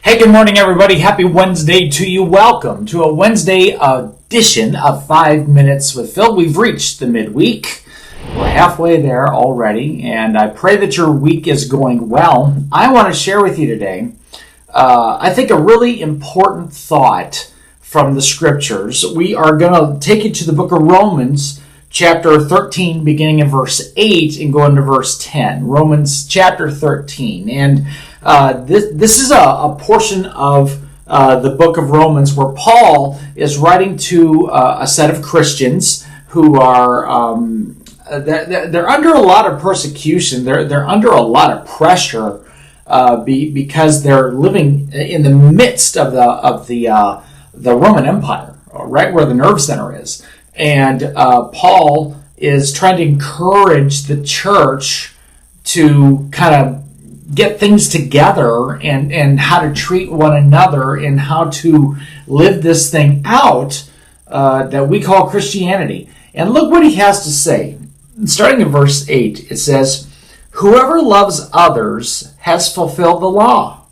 Hey, good morning, everybody. Happy Wednesday to you. Welcome to a Wednesday edition of 5 Minutes with Phil. We've reached the midweek. We're halfway there already, and I pray that your week is going well. I want to share with you today, I think, a really important thought from the Scriptures. We are going to take you to the book of Romans, chapter 13, beginning in verse 8 and going to verse 10. Romans chapter 13. And this is a portion of the book of Romans where Paul is writing to a set of Christians who are they're under a lot of persecution. They're under a lot of pressure because they're living in the midst of the Roman Empire, right where the nerve center is. And Paul is trying to encourage the church to kind of get things together and how to treat one another and how to live this thing out that we call Christianity. And look what he has to say. Starting in verse 8, it says, "Whoever loves others has fulfilled the law.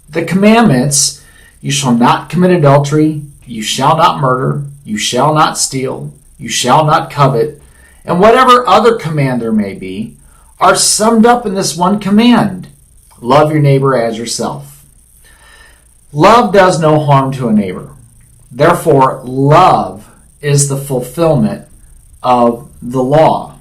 The commandments, you shall not commit adultery, you shall not murder, you shall not steal, you shall not covet, and whatever other command there may be, are summed up in this one command: love your neighbor as yourself. Love does no harm to a neighbor. Therefore, love is the fulfillment of the law."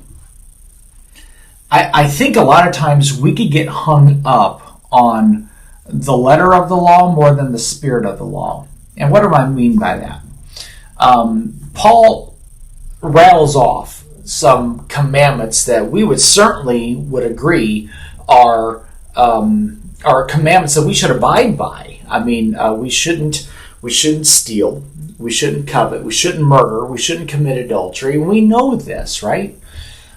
I think a lot of times we could get hung up on the letter of the law more than the spirit of the law. And what do I mean by that? Paul rattles off some commandments that we would agree are commandments that we should abide by. I mean, we shouldn't steal, we shouldn't covet, we shouldn't murder, we shouldn't commit adultery. We know this, right?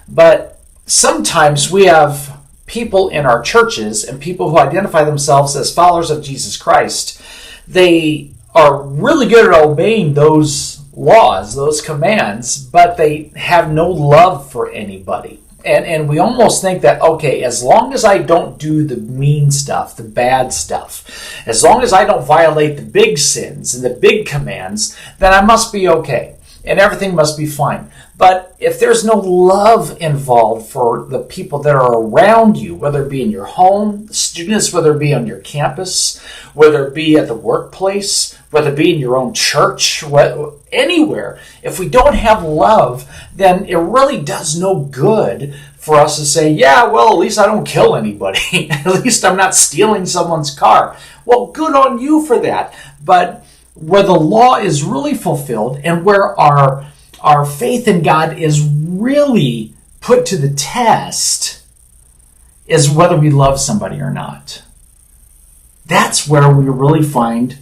But sometimes we have people in our churches and people who identify themselves as followers of Jesus Christ. They are really good at obeying those laws, those commands, but they have no love for anybody. And we almost think that, okay, as long as I don't do the mean stuff, the bad stuff, as long as I don't violate the big sins and the big commands, then I must be okay. And everything must be fine. But if there's no love involved for the people that are around you, whether it be in your home, students, whether it be on your campus, whether it be at the workplace, whether it be in your own church, anywhere, if we don't have love, then it really does no good for us to say, yeah, well, at least I don't kill anybody. At least I'm not stealing someone's car. Well, good on you for that. But where the law is really fulfilled and where our faith in God is really put to the test is whether we love somebody or not. That's where we really find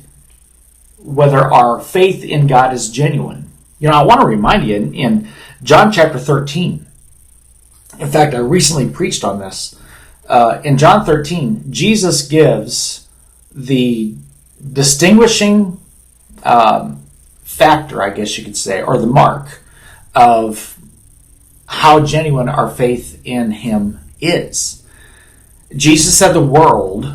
whether our faith in God is genuine. You know, I want to remind you in John chapter 13, in fact, I recently preached on this. In John 13, Jesus gives the distinguishing factor, I guess you could say, or the mark of how genuine our faith in Him is. Jesus said the world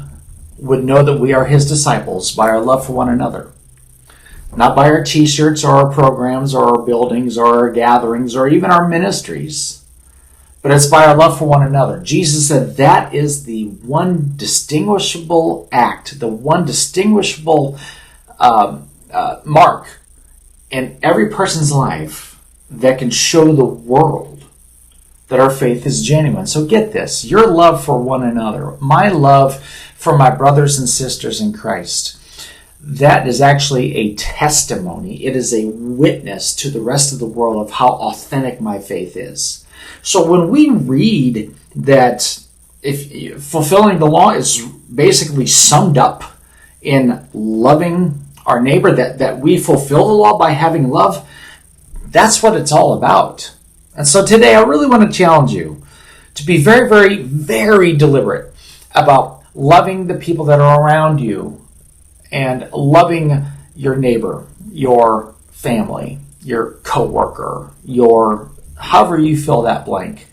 would know that we are His disciples by our love for one another. Not by our t-shirts or our programs or our buildings or our gatherings or even our ministries, but it's by our love for one another. Jesus said that is the one distinguishable act, the one distinguishable mark in every person's life that can show the world that our faith is genuine. So get this, your love for one another, my love for my brothers and sisters in Christ, that is actually a testimony. It is a witness to the rest of the world of how authentic my faith is. So when we read that if fulfilling the law is basically summed up in loving our neighbor, that we fulfill the law by having love, that's what it's all about. And so today I really want to challenge you to be very, very, very deliberate about loving the people that are around you and loving your neighbor, your family, your coworker, your however you fill that blank.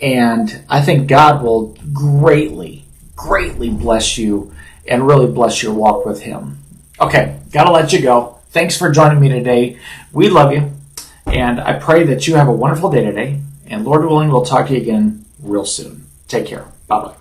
And I think God will greatly, greatly bless you and really bless your walk with Him. Okay, got to let you go. Thanks for joining me today. We love you, and I pray that you have a wonderful day today. And Lord willing, we'll talk to you again real soon. Take care. Bye-bye.